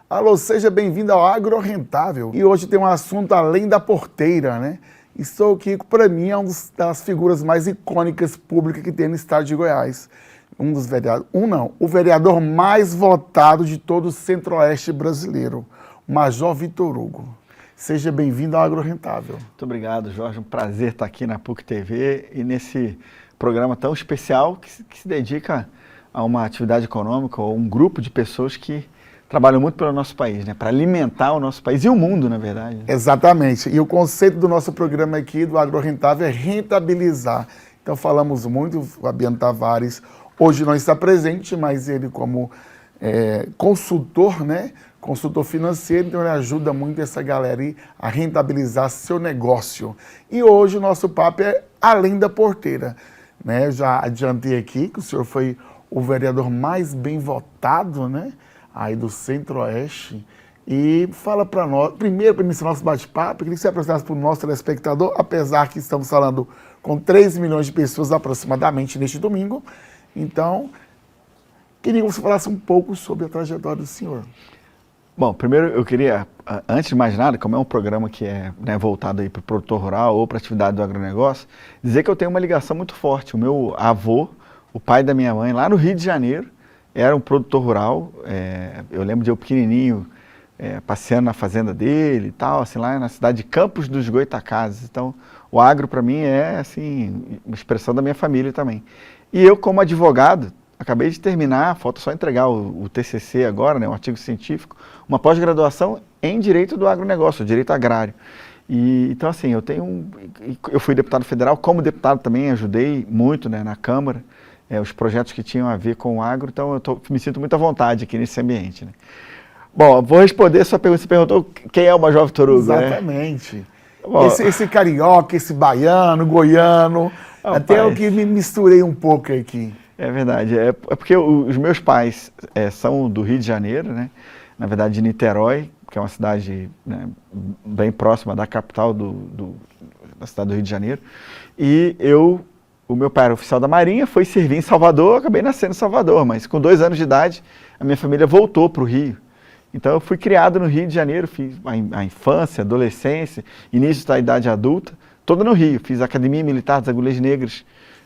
Alô, seja bem-vindo ao Agro Rentável. E hoje tem um assunto além da porteira, né? Estou aqui, para mim, é uma das figuras mais icônicas públicas que tem no estado de Goiás. O vereador mais votado de todo o centro-oeste brasileiro, o Major Vitor Hugo. Seja bem-vindo ao Agro Rentável. Muito obrigado, Jorge. Um prazer estar aqui na PUC TV e nesse programa tão especial que se dedica a uma atividade econômica ou um grupo de pessoas que trabalham muito pelo nosso país, né? Para alimentar o nosso país e o mundo, na verdade. Exatamente. E o conceito do nosso programa aqui, do Agro Rentável, é rentabilizar. Então falamos muito, o Fabiano Tavares hoje não está presente, mas ele como consultor, né? Consultor financeiro, então ele ajuda muito essa galera aí a rentabilizar seu negócio. E hoje o nosso papo é além da porteira, né? Eu já adiantei aqui que o senhor foi o vereador mais bem votado, né? Aí do Centro-Oeste, e fala para nós, primeiro para iniciar nosso bate-papo, queria que você apresentasse para o nosso telespectador, apesar que estamos falando com 3 milhões de pessoas aproximadamente neste domingo, então, queria que você falasse um pouco sobre a trajetória do senhor. Bom, primeiro eu queria, antes de mais nada, como é um programa que é voltado aí para o produtor rural ou para a atividade do agronegócio, dizer que eu tenho uma ligação muito forte. O meu avô, o pai da minha mãe, lá no Rio de Janeiro, era um produtor rural, eu lembro de eu pequenininho, passeando na fazenda dele e tal, assim, lá na cidade de Campos dos Goitacazes. Então, o agro para mim é, assim, uma expressão da minha família também. E eu, como advogado, acabei de terminar, falta só entregar o TCC agora, né, um artigo científico, uma pós-graduação em Direito do Agronegócio, Direito Agrário. E, então, assim, eu fui deputado federal, como deputado também ajudei muito, né, na Câmara, os projetos que tinham a ver com o agro, então eu me sinto muito à vontade aqui nesse ambiente, né? Bom, vou responder a sua pergunta. Você perguntou quem é o Major Vitor Hugo, exatamente. Né? Bom, esse carioca, esse baiano, goiano, até eu que me misturei um pouco aqui. É verdade, é porque os meus pais são do Rio de Janeiro, né? Na verdade de Niterói, que é uma cidade, né, bem próxima da capital da cidade do Rio de Janeiro, e o meu pai era oficial da Marinha, foi servir em Salvador, acabei nascendo em Salvador, mas com 2 anos de idade, a minha família voltou para o Rio. Então eu fui criado no Rio de Janeiro, fiz a infância, adolescência, início da idade adulta, toda no Rio. Fiz a Academia Militar das Agulhas Negras,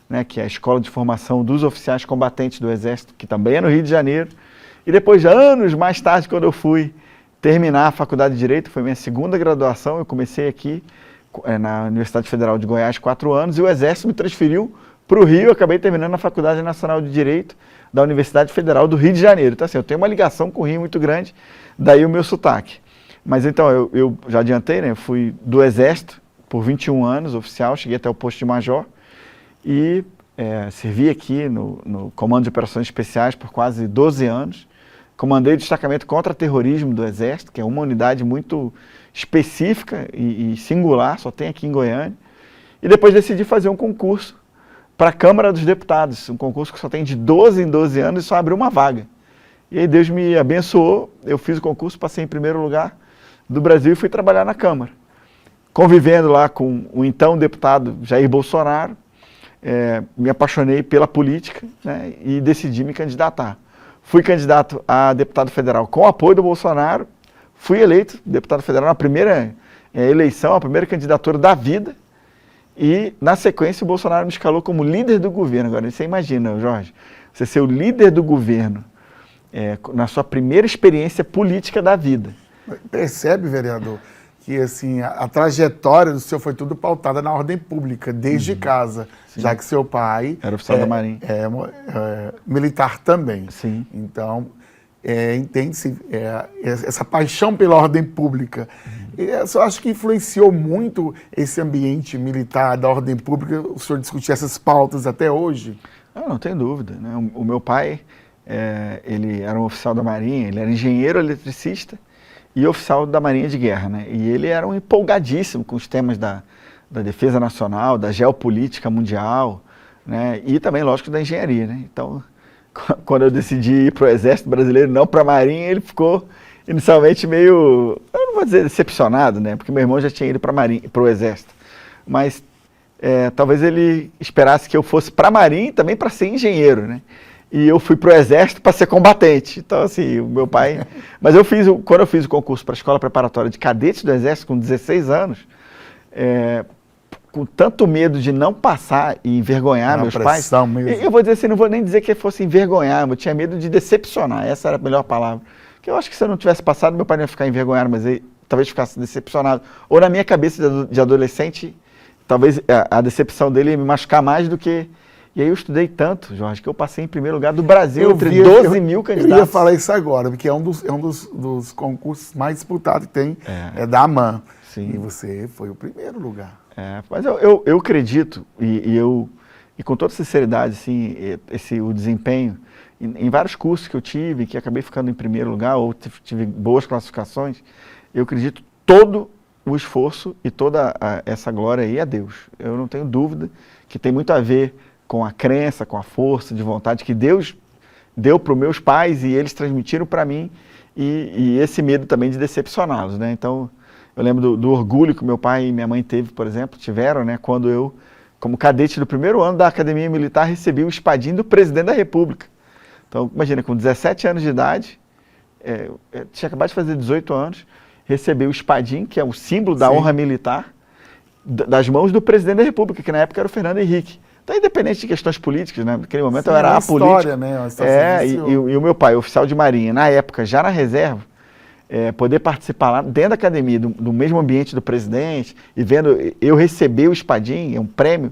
né, que é a escola de formação dos oficiais combatentes do Exército, que também é no Rio de Janeiro. E depois, anos mais tarde, quando eu fui terminar a Faculdade de Direito, foi minha 2ª graduação, eu comecei aqui, na Universidade Federal de Goiás, 4 anos, e o Exército me transferiu para o Rio, eu acabei terminando a Faculdade Nacional de Direito da Universidade Federal do Rio de Janeiro. Então, assim, eu tenho uma ligação com o Rio muito grande, daí o meu sotaque. Mas então, eu já adiantei, né? Eu fui do Exército por 21 anos, oficial, cheguei até o posto de major, e servi aqui no Comando de Operações Especiais por quase 12 anos, comandei o destacamento contra terrorismo do Exército, que é uma unidade muito específica e singular, só tem aqui em Goiânia. E depois decidi fazer um concurso para a Câmara dos Deputados, um concurso que só tem de 12 em 12 anos e só abriu uma vaga. E aí Deus me abençoou, eu fiz o concurso, passei em primeiro lugar do Brasil e fui trabalhar na Câmara. Convivendo lá com o então deputado Jair Bolsonaro, me apaixonei pela política, né, e decidi me candidatar. Fui candidato a deputado federal com o apoio do Bolsonaro, fui eleito deputado federal na primeira eleição, a primeira candidatura da vida, e na sequência o Bolsonaro me escalou como líder do governo. Agora você imagina, Jorge, você ser o líder do governo na sua primeira experiência política da vida. Percebe, vereador, que assim, a trajetória do senhor foi tudo pautada na ordem pública, desde casa, sim, já que seu pai era oficial da Marinha. Militar também. Sim. Então, entende-se essa paixão pela ordem pública. Eu acho que influenciou muito esse ambiente militar da ordem pública, o senhor discutir essas pautas até hoje? Não tem dúvida, né? O meu pai, ele era um oficial da Marinha, ele era engenheiro eletricista e oficial da Marinha de Guerra, né? E ele era um empolgadíssimo com os temas da da defesa nacional, da geopolítica mundial, né? E também, lógico, da engenharia, né? Então, quando eu decidi ir para o Exército Brasileiro, não para a Marinha, ele ficou inicialmente meio, eu não vou dizer decepcionado, né? Porque meu irmão já tinha ido para o Exército. Mas talvez ele esperasse que eu fosse para a Marinha também para ser engenheiro, né? E eu fui para o Exército para ser combatente. Então, assim, o meu pai... Mas quando eu fiz o concurso para a Escola Preparatória de Cadetes do Exército, com 16 anos, com tanto medo de não passar e envergonhar meus pais... Mesmo. Eu vou dizer assim, não vou nem dizer que fosse envergonhar, eu tinha medo de decepcionar, essa era a melhor palavra. Porque eu acho que se eu não tivesse passado, meu pai não ia ficar envergonhado, mas ele talvez ficasse decepcionado. Ou na minha cabeça de adolescente, talvez a decepção dele ia me machucar mais do que... E aí eu estudei tanto, Jorge, que eu passei em primeiro lugar do Brasil, entre 12 mil candidatos. Eu ia falar isso agora, porque é um dos concursos mais disputados que tem, é da AMAN. Sim. E você foi o primeiro lugar. Mas eu acredito, e com toda sinceridade, assim, o desempenho, em vários cursos que eu tive, que acabei ficando em primeiro lugar, ou tive boas classificações, eu acredito todo o esforço e toda essa glória aí a Deus. Eu não tenho dúvida que tem muito a ver com a crença, com a força de vontade que Deus deu para os meus pais e eles transmitiram para mim, e esse medo também de decepcioná-los, né? Então, eu lembro do orgulho que meu pai e minha mãe tiveram, né? Quando eu, como cadete do primeiro ano da Academia Militar, recebi o espadinho do Presidente da República. Então, imagina, com 17 anos de idade, eu tinha acabado de fazer 18 anos, recebi o espadinho, que é o símbolo da honra militar, das mãos do Presidente da República, que na época era o Fernando Henrique. Então, independente de questões políticas, né? Naquele momento eu era apolítico. Né? E o meu pai, oficial de marinha, na época, já na reserva, poder participar lá dentro da academia, do mesmo ambiente do presidente, e vendo eu receber o espadinho, um prêmio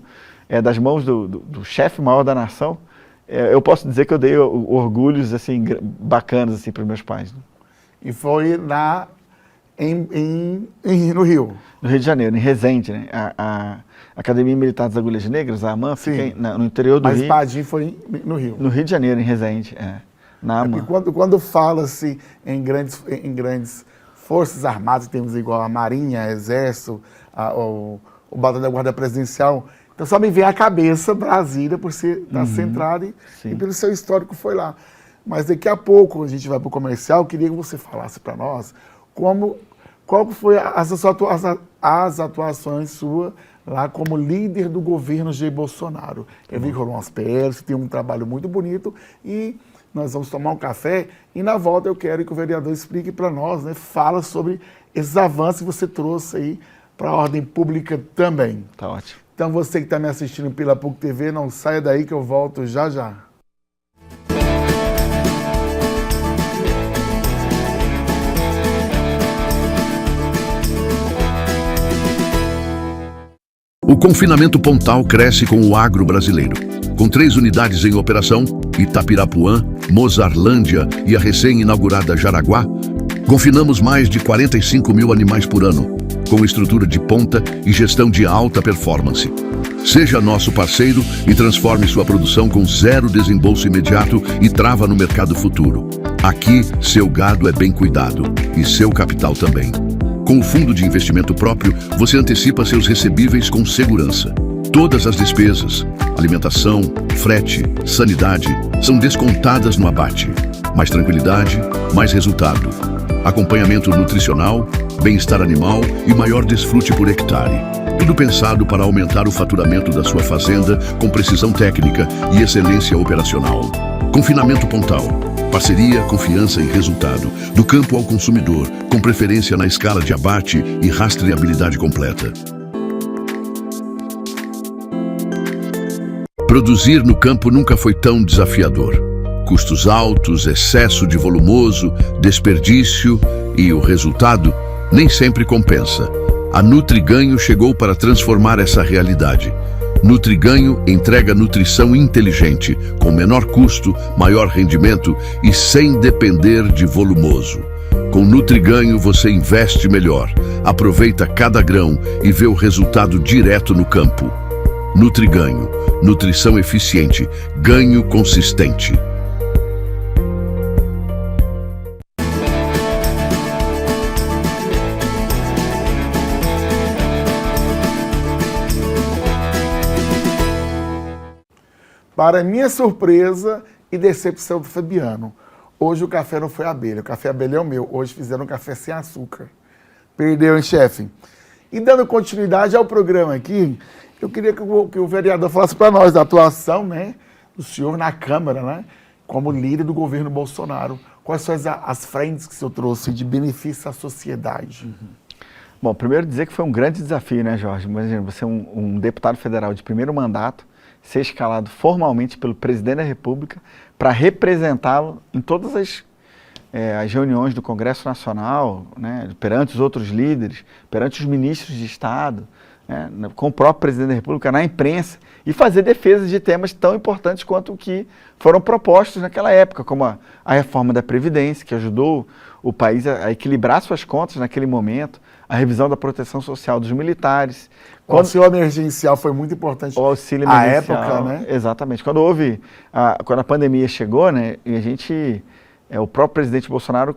das mãos do chefe maior da nação, eu posso dizer que eu dei orgulhos assim, bacanas assim, para os meus pais. Né? E foi no Rio? No Rio de Janeiro, em Resende, né? A Academia Militar das Agulhas Negras, a AMAN, fica no interior do Rio. Mas espadinho foi no Rio? No Rio de Janeiro, em Resende, na AMAN. Quando fala-se em grandes forças armadas, temos igual a Marinha, Exército, o Batalhão da Guarda Presidencial, então só me vem à cabeça Brasília, por ser da centrada e pelo seu histórico foi lá. Mas daqui a pouco a gente vai para o comercial, eu queria que você falasse para nós qual foi as atuações suas lá como líder do governo Jair Bolsonaro. Eu vi que rolou umas PLs, tem um trabalho muito bonito e nós vamos tomar um café e na volta eu quero que o vereador explique para nós, né, fala sobre esses avanços que você trouxe aí para a ordem pública também. Tá ótimo. Então você que está me assistindo pela PUC TV, não saia daí que eu volto já já. O confinamento Pontal cresce com o agro brasileiro. Com 3 unidades em operação, Itapirapuã, Mozarlândia e a recém-inaugurada Jaraguá, confinamos mais de 45 mil animais por ano, com estrutura de ponta e gestão de alta performance. Seja nosso parceiro e transforme sua produção com 0 desembolso imediato e trava no mercado futuro. Aqui, seu gado é bem cuidado e seu capital também. Com o fundo de investimento próprio, você antecipa seus recebíveis com segurança. Todas as despesas, alimentação, frete, sanidade, são descontadas no abate. Mais tranquilidade, mais resultado. Acompanhamento nutricional, bem-estar animal e maior desfrute por hectare. Tudo pensado para aumentar o faturamento da sua fazenda com precisão técnica e excelência operacional. Confinamento Pontal. Parceria, confiança e resultado. Do campo ao consumidor, com preferência na escala de abate e rastreabilidade completa. Produzir no campo nunca foi tão desafiador. Custos altos, excesso de volumoso, desperdício e o resultado nem sempre compensa. A Nutriganho chegou para transformar essa realidade. Nutriganho entrega nutrição inteligente, com menor custo, maior rendimento e sem depender de volumoso. Com Nutriganho você investe melhor, aproveita cada grão e vê o resultado direto no campo. Nutriganho, nutrição eficiente, ganho consistente. Para minha surpresa e decepção do Fabiano, hoje o café não foi abelha, o café abelha é o meu. Hoje fizeram um café sem açúcar. Perdeu, hein, chefe? E dando continuidade ao programa aqui, eu queria que o vereador falasse para nós da atuação, né, do senhor na Câmara, né, como líder do governo Bolsonaro. Quais são as frentes que o senhor trouxe de benefício à sociedade? Bom, primeiro dizer que foi um grande desafio, né, Jorge? Imagina, você é um deputado federal de primeiro mandato, ser escalado formalmente pelo presidente da República para representá-lo em todas as reuniões do Congresso Nacional, né, perante os outros líderes, perante os ministros de Estado, né, com o próprio presidente da República, na imprensa, e fazer defesa de temas tão importantes quanto o que foram propostos naquela época, como a reforma da Previdência, que ajudou o país a equilibrar suas contas naquele momento, a revisão da proteção social dos militares. O auxílio emergencial foi muito importante. O auxílio emergencial, época, né? Exatamente. Quando a pandemia chegou, né, e o próprio presidente Bolsonaro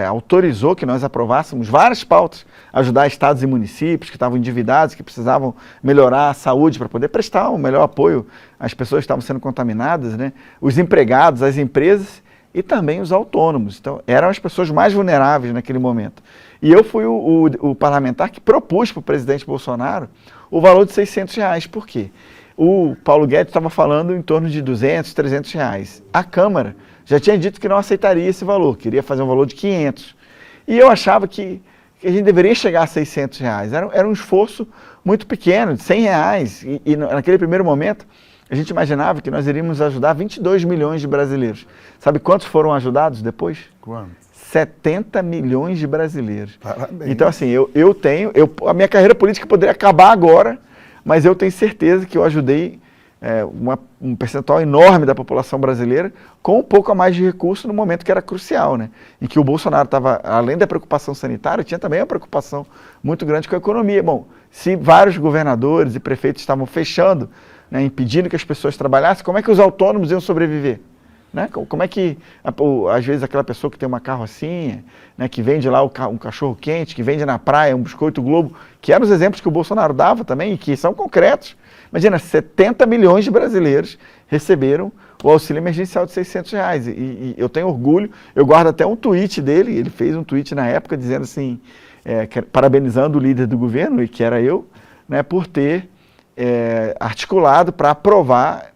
autorizou que nós aprovássemos várias pautas, ajudar estados e municípios que estavam endividados, que precisavam melhorar a saúde para poder prestar um melhor apoio às pessoas que estavam sendo contaminadas, né? Os empregados, as empresas e também os autônomos. Então, eram as pessoas mais vulneráveis naquele momento. E eu fui o parlamentar que propus para o presidente Bolsonaro o valor de R$600. Por quê? O Paulo Guedes estava falando em torno de R$200, R$300. A Câmara já tinha dito que não aceitaria esse valor, queria fazer um valor de 500. E eu achava que a gente deveria chegar a R$600. Era um esforço muito pequeno, de R$100. E naquele primeiro momento, a gente imaginava que nós iríamos ajudar 22 milhões de brasileiros. Sabe quantos foram ajudados depois? Quantos? 70 milhões de brasileiros. Parabéns. Então, assim, a minha carreira política poderia acabar agora, mas eu tenho certeza que eu ajudei um percentual enorme da população brasileira com um pouco a mais de recurso no momento que era crucial, né? Em que o Bolsonaro estava, além da preocupação sanitária, tinha também uma preocupação muito grande com a economia. Bom, se vários governadores e prefeitos estavam fechando, né, impedindo que as pessoas trabalhassem, como é que os autônomos iam sobreviver? Né? Como é que, às vezes, aquela pessoa que tem uma carrocinha, né, que vende lá um cachorro quente, que vende na praia um biscoito Globo, que eram os exemplos que o Bolsonaro dava também, e que são concretos. Imagina, 70 milhões de brasileiros receberam o auxílio emergencial de R$600. E eu tenho orgulho, eu guardo até um tweet dele, ele fez um tweet na época dizendo assim, parabenizando o líder do governo, e que era eu, né, por ter articulado para aprovar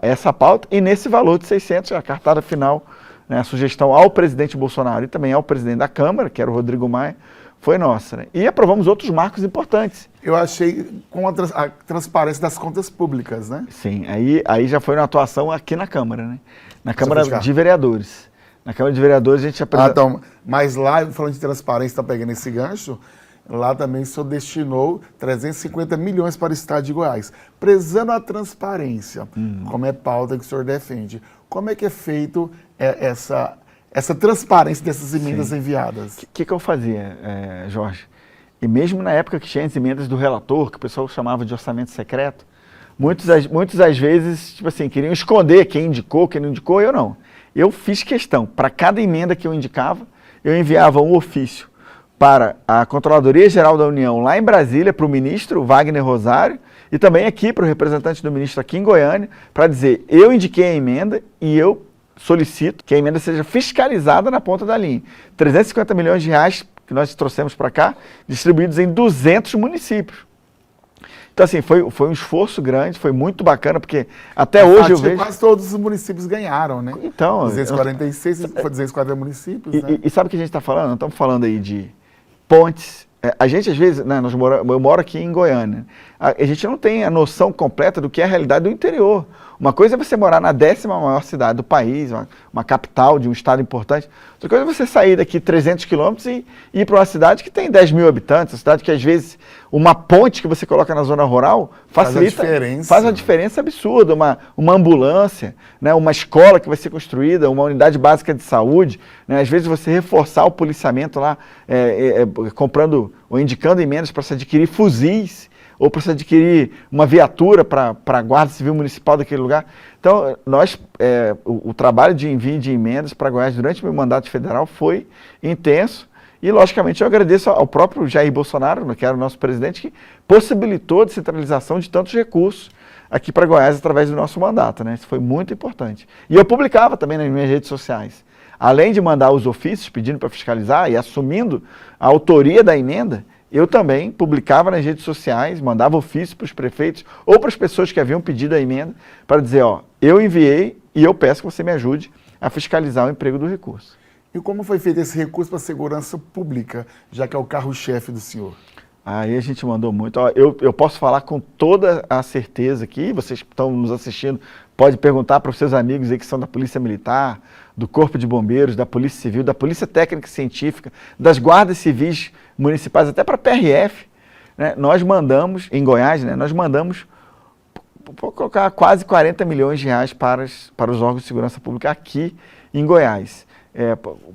essa pauta, e nesse valor de 600, a cartada final, né, a sugestão ao presidente Bolsonaro e também ao presidente da Câmara, que era o Rodrigo Maia, foi nossa. Né? E aprovamos outros marcos importantes. Eu achei com a transparência das contas públicas, né? Sim, aí já foi uma atuação aqui na Câmara, né? Na Câmara de Vereadores. Na Câmara de Vereadores a gente apresentou... então, mas lá, falando de transparência, está pegando esse gancho, lá também o senhor destinou 350 milhões para o estado de Goiás. Prezando a transparência, como é pauta que o senhor defende, como é que é feito essa transparência dessas emendas enviadas? O que eu fazia, Jorge? E mesmo na época que tinha as emendas do relator, que o pessoal chamava de orçamento secreto, muitos às vezes, tipo assim, queriam esconder quem indicou, quem não indicou, eu não. Eu fiz questão, para cada emenda que eu indicava, eu enviava um ofício para a Controladoria Geral da União, lá em Brasília, para o ministro Wagner Rosário, e também aqui para o representante do ministro aqui em Goiânia, para dizer, eu indiquei a emenda e eu solicito que a emenda seja fiscalizada na ponta da linha. 350 milhões de reais que nós trouxemos para cá, distribuídos em 200 municípios. Então, assim, foi um esforço grande, foi muito bacana, porque até hoje eu vejo... Quase todos os municípios ganharam, né? Então... 246, foi 240 municípios, né? E sabe o que a gente está falando? Nós estamos falando aí de pontes. A gente, às vezes, né, eu moro aqui em Goiânia, a gente não tem a noção completa do que é a realidade do interior. Uma coisa é você morar na 10ª maior cidade do país, uma capital de um estado importante. Outra coisa é você sair daqui 300 quilômetros e ir para uma cidade que tem 10 mil habitantes, uma cidade que, às vezes, uma ponte que você coloca na zona rural facilita, faz uma diferença absurda. Uma ambulância, né, uma escola que vai ser construída, uma unidade básica de saúde, né, às vezes você reforçar o policiamento lá, comprando ou indicando emendas para se adquirir fuzis, ou para se adquirir uma viatura para a Guarda Civil Municipal daquele lugar. Então, o trabalho de envio de emendas para Goiás durante o meu mandato federal foi intenso, e, logicamente, eu agradeço ao próprio Jair Bolsonaro, que era o nosso presidente, que possibilitou a descentralização de tantos recursos aqui para Goiás através do nosso mandato, né? Isso foi muito importante. E eu publicava também nas minhas redes sociais. Além de mandar os ofícios pedindo para fiscalizar e assumindo a autoria da emenda, eu também publicava nas redes sociais, mandava ofício para os prefeitos ou para as pessoas que haviam pedido a emenda para dizer, ó, eu enviei e eu peço que você me ajude a fiscalizar o emprego do recurso. E como foi feito esse recurso para a segurança pública, já que é o carro-chefe do senhor? Aí a gente mandou muito. Ó, eu posso falar com toda a certeza aqui, vocês que estão nos assistindo, pode perguntar para os seus amigos aí que são da Polícia Militar, do Corpo de Bombeiros, da Polícia Civil, da Polícia Técnica e Científica, das Guardas Civis Municipais, até para a PRF. Né? Nós mandamos, em Goiás, né, nós mandamos, vou colocar quase 40 milhões de reais para os órgãos de segurança pública aqui em Goiás.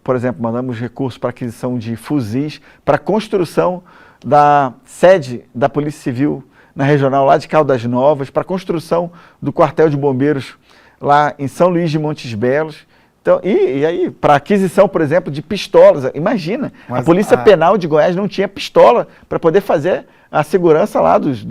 Por exemplo, mandamos recursos para aquisição de fuzis, para construção da sede da Polícia Civil na regional lá de Caldas Novas, para a construção do quartel de bombeiros lá em São Luís de Montes Belos. Então, e aí, para aquisição, por exemplo, de pistolas. Imagina, a Polícia Penal de Goiás não tinha pistola para poder fazer a segurança lá dos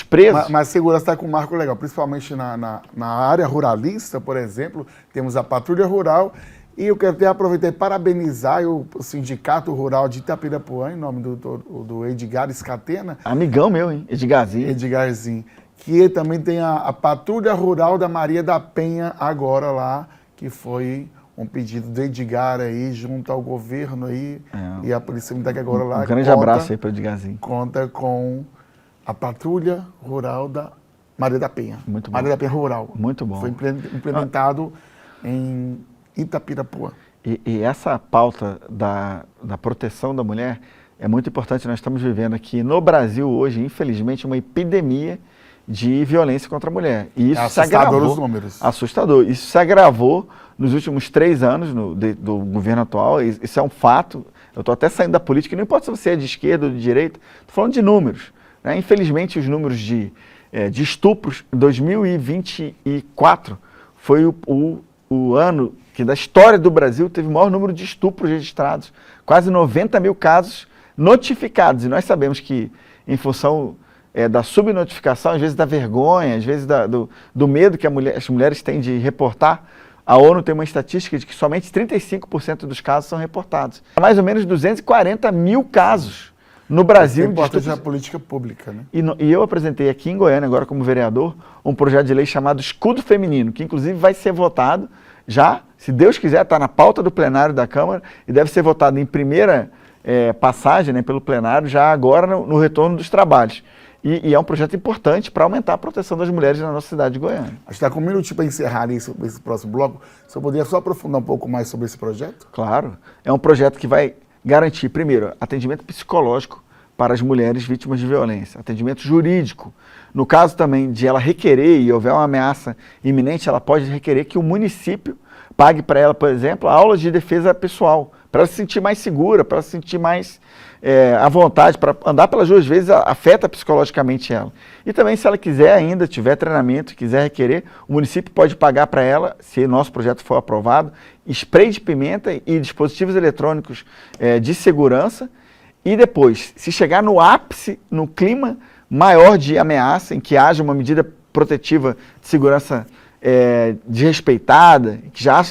presos. Mas a segurança está com um marco legal, principalmente na área ruralista, por exemplo, temos a Patrulha Rural. E eu quero até aproveitar e parabenizar o Sindicato Rural de Itapirapuã, em nome do Edgar Escatena. Amigão meu, hein? Edgarzinho. Edgarzinho. Que também tem a Patrulha Rural da Maria da Penha agora lá, que foi um pedido do Edgar aí, junto ao governo aí, e a Polícia Militar que agora lá... Um grande abraço aí para o Edgarzinho. Conta com a Patrulha Rural da Maria da Penha. Muito bom. Maria da Penha Rural. Muito bom. Foi implementado em Itapirapuã. E essa pauta da proteção da mulher é muito importante. Nós estamos vivendo aqui no Brasil hoje, infelizmente, uma epidemia de violência contra a mulher. E isso se agravou. Os números. Assustador. Isso se agravou nos últimos 3 anos do governo atual. Isso é um fato. Eu estou até saindo da política, não importa se você é de esquerda ou de direita, estou falando de números. Né? Infelizmente, os números de estupros em 2024 foi o ano que da história do Brasil teve o maior número de estupros registrados, quase 90 mil casos notificados. E nós sabemos que, em função da subnotificação, às vezes da vergonha, às vezes do medo que as mulheres têm de reportar, a ONU tem uma estatística de que somente 35% dos casos são reportados. Há mais ou menos 240 mil casos no Brasil. Isso é importante na política pública, né? E eu apresentei aqui em Goiânia, agora como vereador, um projeto de lei chamado Escudo Feminino, que inclusive vai ser votado já, se Deus quiser, está na pauta do plenário da Câmara e deve ser votado em primeira passagem, né, pelo plenário, já agora no retorno dos trabalhos. E é um projeto importante para aumentar a proteção das mulheres na nossa cidade de Goiânia. A gente está com um minutinho para encerrar esse próximo bloco. Você poderia só aprofundar um pouco mais sobre esse projeto? Claro. É um projeto que vai garantir, primeiro, atendimento psicológico para as mulheres vítimas de violência, atendimento jurídico. No caso também de ela requerer e houver uma ameaça iminente, ela pode requerer que o município pague para ela, por exemplo, aulas de defesa pessoal, para ela se sentir mais segura, para ela se sentir mais à vontade, para andar pelas ruas, às vezes afeta psicologicamente ela. E também, se ela quiser ainda, tiver treinamento, quiser requerer, o município pode pagar para ela, se nosso projeto for aprovado, spray de pimenta e dispositivos eletrônicos de segurança. E depois, se chegar no ápice, no clima maior de ameaça, em que haja uma medida protetiva de segurança desrespeitada, que já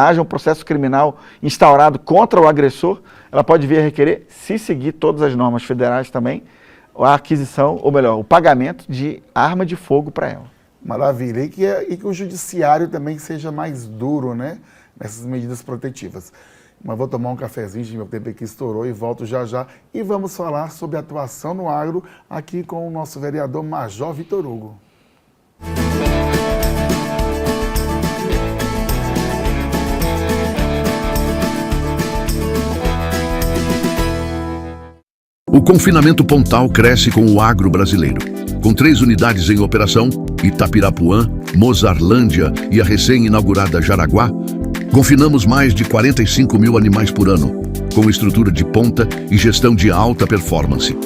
haja um processo criminal instaurado contra o agressor, ela pode vir a requerer, se seguir todas as normas federais também, a aquisição, ou melhor, o pagamento de arma de fogo para ela. Maravilha. E que o judiciário também seja mais duro, né, nessas medidas protetivas. Mas vou tomar um cafezinho, meu tempo aqui estourou e volto já já. E vamos falar sobre a atuação no agro aqui com o nosso vereador Major Vitor Hugo. O confinamento Pontal cresce com o agro brasileiro. Com 3 unidades em operação, Itapirapuã, Mozarlândia e a recém-inaugurada Jaraguá, confinamos mais de 45 mil animais por ano, com estrutura de ponta e gestão de alta performance.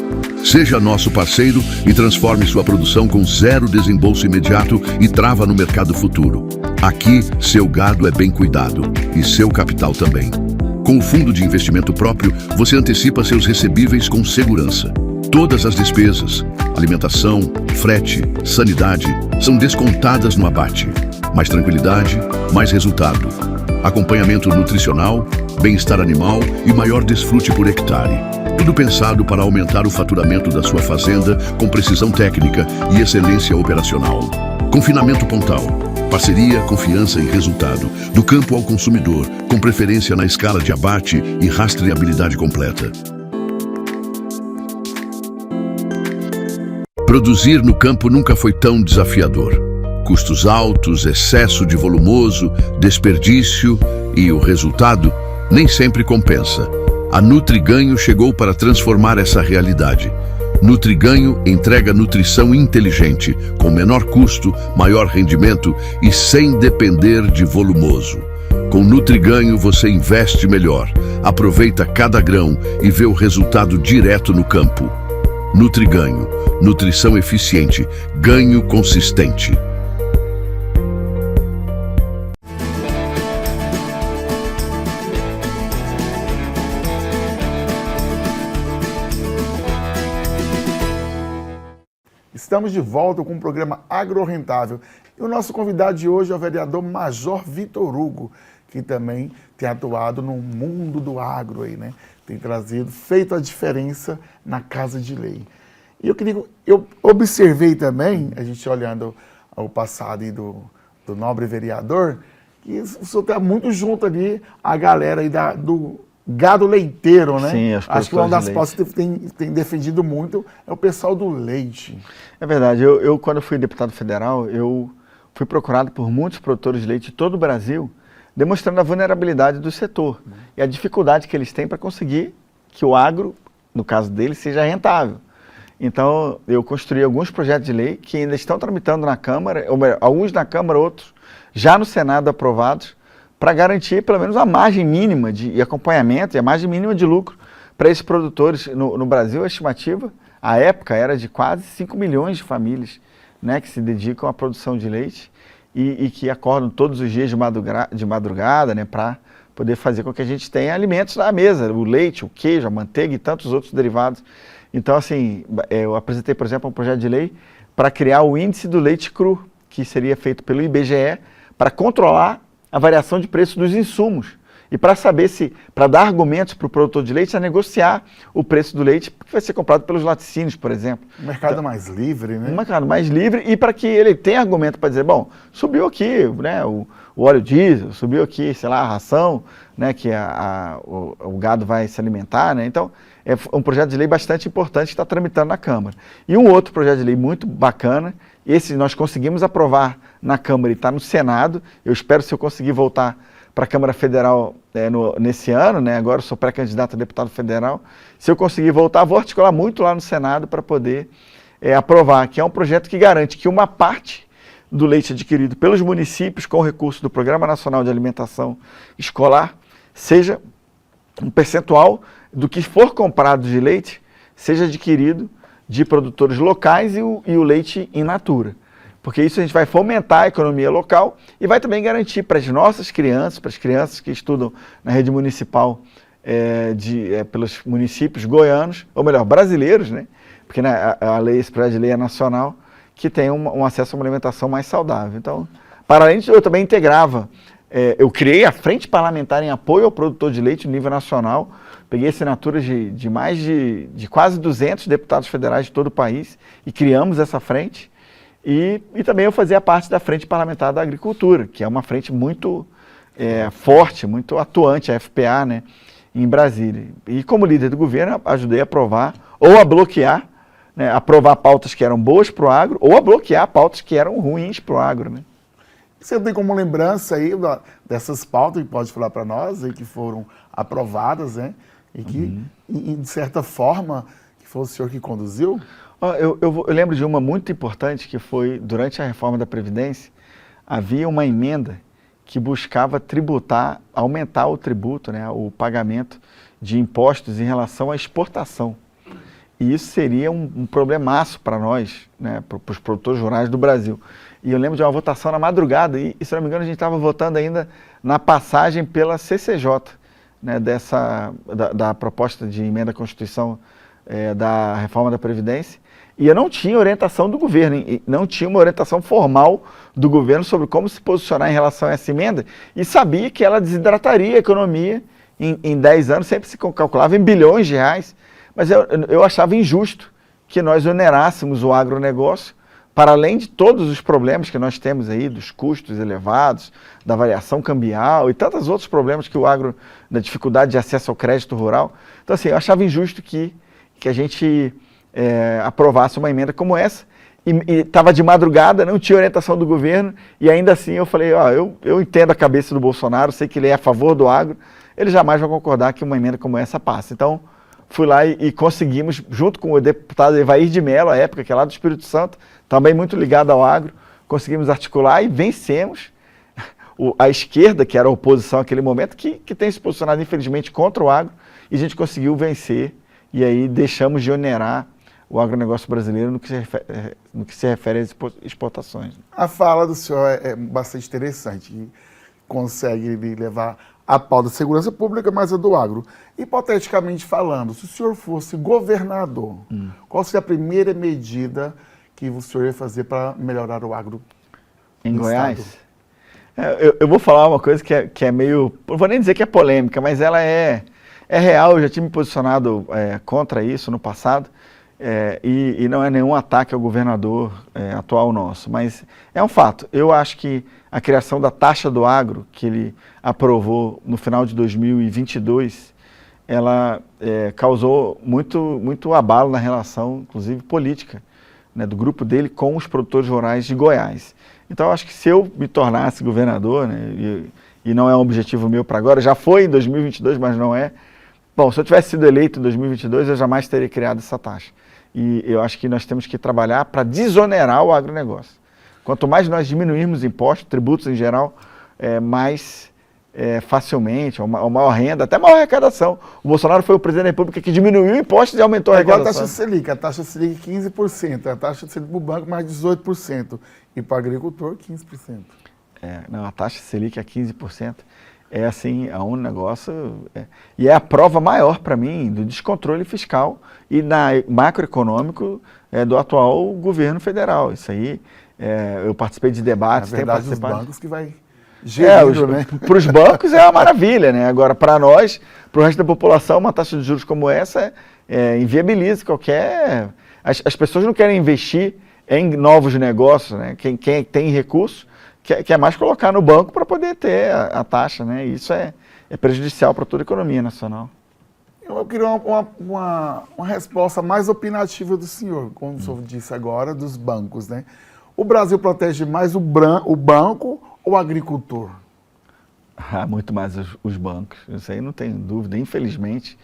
Seja nosso parceiro e transforme sua produção com 0 desembolso imediato e trava no mercado futuro. Aqui, seu gado é bem cuidado e seu capital também. Com o fundo de investimento próprio, você antecipa seus recebíveis com segurança. Todas as despesas, alimentação, frete, sanidade são descontadas no abate. Mais tranquilidade, mais resultado. Acompanhamento nutricional, bem-estar animal e maior desfrute por hectare. Tudo pensado para aumentar o faturamento da sua fazenda com precisão técnica e excelência operacional. Confinamento Pontal. Parceria, confiança e resultado. Do campo ao consumidor, com preferência na escala de abate e rastreabilidade completa. Produzir no campo nunca foi tão desafiador. Custos altos, excesso de volumoso, desperdício e o resultado nem sempre compensa. A Nutriganho chegou para transformar essa realidade. Nutriganho entrega nutrição inteligente, com menor custo, maior rendimento e sem depender de volumoso. Com Nutriganho você investe melhor, aproveita cada grão e vê o resultado direto no campo. Nutriganho, nutrição eficiente, ganho consistente. Estamos de volta com o programa Agrorentável. E o nosso convidado de hoje é o vereador Major Vitor Hugo, que também tem atuado no mundo do agro aí, né? Tem feito a diferença na Casa de Lei. E eu observei também, a gente olhando ao passado aí do nobre vereador, que o senhor está muito junto ali a galera aí do gado leiteiro, né? Sim, acho que uma das pautas que tem defendido muito é o pessoal do leite. É verdade. Eu quando fui deputado federal, eu fui procurado por muitos produtores de leite de todo o Brasil, demonstrando a vulnerabilidade do setor e a dificuldade que eles têm para conseguir que o agro, no caso deles, seja rentável. Então, eu construí alguns projetos de lei que ainda estão tramitando na Câmara, ou melhor, alguns na Câmara, outros já no Senado aprovados, para garantir pelo menos a margem mínima de acompanhamento e a margem mínima de lucro para esses produtores. No Brasil, a estimativa, à época, era de quase 5 milhões de famílias, né, que se dedicam à produção de leite e que acordam todos os dias de madrugada, né, para poder fazer com que a gente tenha alimentos na mesa, o leite, o queijo, a manteiga e tantos outros derivados. Então, assim, eu apresentei, por exemplo, um projeto de lei para criar o índice do leite cru, que seria feito pelo IBGE, para controlar a variação de preço dos insumos e para saber para dar argumentos para o produtor de leite a negociar o preço do leite que vai ser comprado pelos laticínios, por exemplo. Um mercado mais livre, né? Um mercado mais livre e para que ele tenha argumento para dizer, bom, subiu aqui, né, o óleo diesel, subiu aqui, sei lá, a ração, né, que o gado vai se alimentar, né? Então, é um projeto de lei bastante importante que está tramitando na Câmara. E um outro projeto de lei muito bacana, esse nós conseguimos aprovar na Câmara e está no Senado. Eu espero, se eu conseguir voltar para a Câmara Federal nesse ano, né? Agora eu sou pré-candidato a deputado federal. Se eu conseguir voltar, vou articular muito lá no Senado para poder aprovar, que é um projeto que garante que uma parte do leite adquirido pelos municípios com recurso do Programa Nacional de Alimentação Escolar seja um percentual do que for comprado de leite seja adquirido de produtores locais e o leite in natura. Porque isso a gente vai fomentar a economia local e vai também garantir para as nossas crianças, para as crianças que estudam na rede municipal pelos municípios goianos, ou melhor, brasileiros, né? Porque esse projeto de lei é nacional, que tem um acesso a uma alimentação mais saudável. Então, para além disso, eu também integrava, eu criei a Frente Parlamentar em Apoio ao Produtor de Leite no nível nacional, peguei assinaturas de mais de quase 200 deputados federais de todo o país e criamos essa frente. E também eu fazia parte da Frente Parlamentar da Agricultura, que é uma frente muito forte, muito atuante, a FPA, né, em Brasília. E como líder do governo, ajudei a aprovar ou a bloquear, né, aprovar pautas que eram boas para o agro ou a bloquear pautas que eram ruins para o agro, né. Você tem como lembrança aí dessas pautas que pode falar para nós, aí, que foram aprovadas, né, e que, de certa forma, que foi o senhor que conduziu? Eu lembro de uma muito importante que foi, durante a reforma da Previdência, havia uma emenda que buscava aumentar o tributo, né, o pagamento de impostos em relação à exportação. E isso seria um problemaço para nós, né, para os produtores rurais do Brasil. E eu lembro de uma votação na madrugada, e se não me engano a gente estava votando ainda na passagem pela CCJ, né, da proposta de emenda à Constituição da reforma da Previdência. E eu não tinha orientação do governo, não tinha uma orientação formal do governo sobre como se posicionar em relação a essa emenda, e sabia que ela desidrataria a economia em 10 anos, sempre se calculava em bilhões de reais, mas eu achava injusto que nós onerássemos o agronegócio, para além de todos os problemas que nós temos aí, dos custos elevados, da variação cambial e tantos outros problemas que o agro, da dificuldade de acesso ao crédito rural. Então, assim, eu achava injusto que a gente aprovasse uma emenda como essa, e estava de madrugada, não tinha orientação do governo, e ainda assim eu falei, eu entendo a cabeça do Bolsonaro, sei que ele é a favor do agro, ele jamais vai concordar que uma emenda como essa passe. Então, fui lá e conseguimos, junto com o deputado Evair de Mello, à época, que é lá do Espírito Santo, também muito ligado ao agro, conseguimos articular e vencemos a esquerda, que era a oposição naquele momento, que tem se posicionado, infelizmente, contra o agro, e a gente conseguiu vencer, e aí deixamos de onerar o agronegócio brasileiro no que se refere às exportações. A fala do senhor é bastante interessante, e consegue levar a pauta da segurança pública, mas a do agro. Hipoteticamente falando, se o senhor fosse governador, qual seria a primeira medida que o senhor ia fazer para melhorar o agro em Goiás? Eu vou falar uma coisa que é meio, não vou nem dizer que é polêmica, mas ela é real. Eu já tinha me posicionado contra isso no passado, e não é nenhum ataque ao governador atual nosso, mas é um fato. Eu acho que a criação da taxa do agro, que ele aprovou no final de 2022, ela causou muito abalo na relação, inclusive política, né, do grupo dele com os produtores rurais de Goiás. Então, eu acho que se eu me tornasse governador, né, e não é um objetivo meu para agora, já foi em 2022, mas não é. Bom, se eu tivesse sido eleito em 2022, eu jamais teria criado essa taxa. E eu acho que nós temos que trabalhar para desonerar o agronegócio. Quanto mais nós diminuirmos impostos, tributos em geral, mais facilmente, ou maior renda, até maior arrecadação. O Bolsonaro foi o presidente da República que diminuiu impostos e aumentou a arrecadação. Igual a taxa Selic 15%, a taxa Selic para o banco mais 18%, e para o agricultor 15%. Não, a taxa Selic é 15%. É assim, é um negócio, e é a prova maior para mim do descontrole fiscal e macroeconômico do atual governo federal. Isso aí, eu participei de debates. Na verdade, os bancos que vai gerindo, né? Para os bancos é uma maravilha, né? Agora, para nós, para o resto da população, uma taxa de juros como essa inviabiliza qualquer... As pessoas não querem investir em novos negócios, né? Quem tem recurso quer mais colocar no banco para poder ter a taxa, né? E isso é prejudicial para toda a economia nacional. Eu queria uma resposta mais opinativa do senhor, como o senhor disse agora, dos bancos, né? O Brasil protege mais o banco ou o agricultor? Muito mais os bancos, isso aí não tem dúvida. Infelizmente,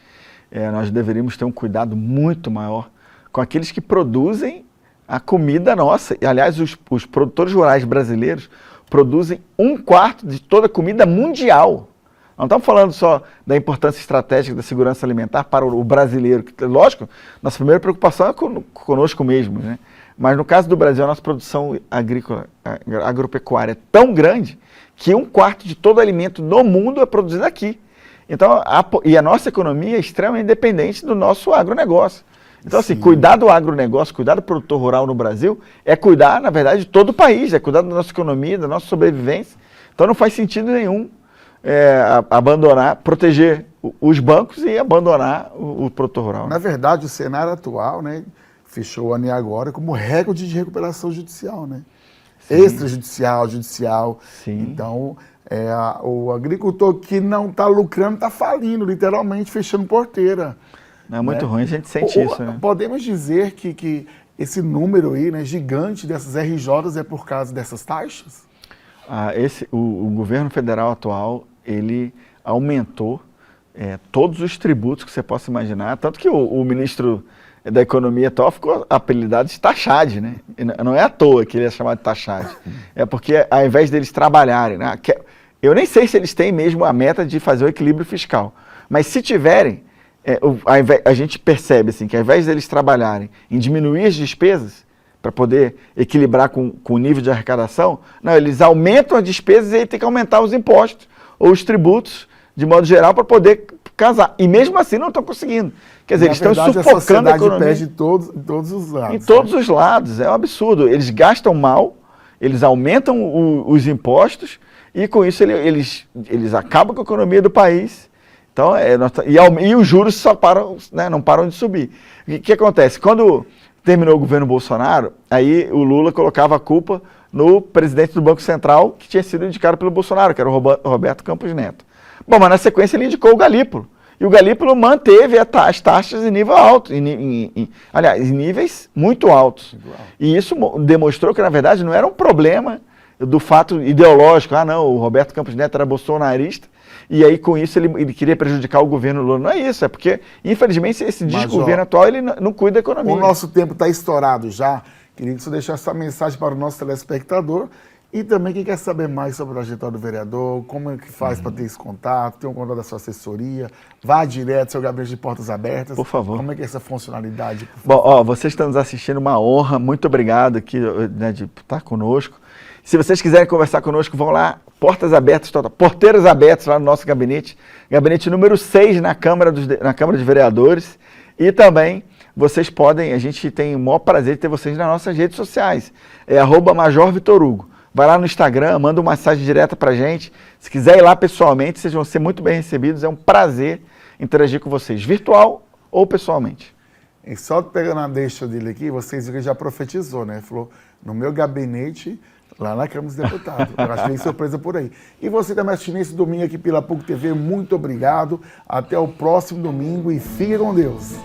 nós deveríamos ter um cuidado muito maior com aqueles que produzem a comida nossa. E, aliás, os produtores rurais brasileiros produzem 1/4 de toda a comida mundial. Não estamos falando só da importância estratégica da segurança alimentar para o brasileiro. Que, lógico, nossa primeira preocupação é conosco mesmo, né? Mas no caso do Brasil, a nossa produção agropecuária é tão grande que 1/4 de todo alimento no mundo é produzido aqui. Então, a nossa economia é extremamente dependente do nosso agronegócio. Então, assim, cuidar do agronegócio, cuidar do produtor rural no Brasil é cuidar, na verdade, de todo o país, é cuidar da nossa economia, da nossa sobrevivência. Então, não faz sentido nenhum proteger os bancos e abandonar o produtor rural. Na verdade, o cenário atual, né, fechou o ano agora como recorde de recuperação judicial, né? Sim. Extrajudicial, judicial. Sim. Então, o agricultor que não está lucrando está falindo, literalmente fechando porteira. É muito ruim, a gente sente isso. Né? Podemos dizer que esse número aí, né, gigante dessas RJs é por causa dessas taxas? O governo federal atual, ele aumentou todos os tributos que você possa imaginar, tanto que o ministro da Economia atual ficou apelidado de Taxade, né? Não é à toa que ele é chamado de Taxade. É porque, ao invés deles trabalharem, né, eu nem sei se eles têm mesmo a meta de fazer o equilíbrio fiscal, mas se tiverem, a gente percebe assim, que ao invés deles trabalharem em diminuir as despesas para poder equilibrar com o nível de arrecadação, não, eles aumentam as despesas e aí tem que aumentar os impostos ou os tributos, de modo geral, para poder casar. E mesmo assim não estão conseguindo. Quer dizer, eles estão sufocando a economia. Perde em todos os lados. Em todos os lados, é um absurdo. Eles gastam mal, eles aumentam os impostos e com isso eles acabam com a economia do país. Então, e os juros só param, né, não param de subir. O que acontece? Quando terminou o governo Bolsonaro, aí o Lula colocava a culpa no presidente do Banco Central, que tinha sido indicado pelo Bolsonaro, que era o Roberto Campos Neto. Bom, mas na sequência ele indicou o Galípolo. E o Galípolo manteve as taxas em nível alto, aliás, em níveis muito altos. E isso demonstrou que, na verdade, não era um problema do fato ideológico. Ah, não, o Roberto Campos Neto era bolsonarista, e aí com isso ele queria prejudicar o governo Lula. Não é isso, é porque, infelizmente, esse desgoverno atual ele não cuida da economia. O nosso tempo está estourado já. Queria que você deixasse essa mensagem para o nosso telespectador. E também quem quer saber mais sobre a trajetória do vereador, como é que faz para ter esse contato, tem um contato da sua assessoria, vá direto, seu gabinete de portas abertas. Por favor. Como é que é essa funcionalidade? Bom, vocês estão nos assistindo, uma honra, muito obrigado aqui, né, de estar conosco. Se vocês quiserem conversar conosco, vão lá, portas abertas, porteiras abertas lá no nosso gabinete número 6 na Câmara de Vereadores, e também vocês podem, a gente tem o maior prazer de ter vocês nas nossas redes sociais, é @MajorVitorHugo. Vai lá no Instagram, manda uma mensagem direta pra gente. Se quiser ir lá pessoalmente, vocês vão ser muito bem recebidos. É um prazer interagir com vocês, virtual ou pessoalmente. E só pegando a deixa dele aqui, vocês viram que ele já profetizou, né? Ele falou, no meu gabinete, lá na Câmara dos Deputados. Eu acho que tem surpresa por aí. E você também assistindo esse domingo aqui pela PUC TV, muito obrigado. Até o próximo domingo e fique com Deus.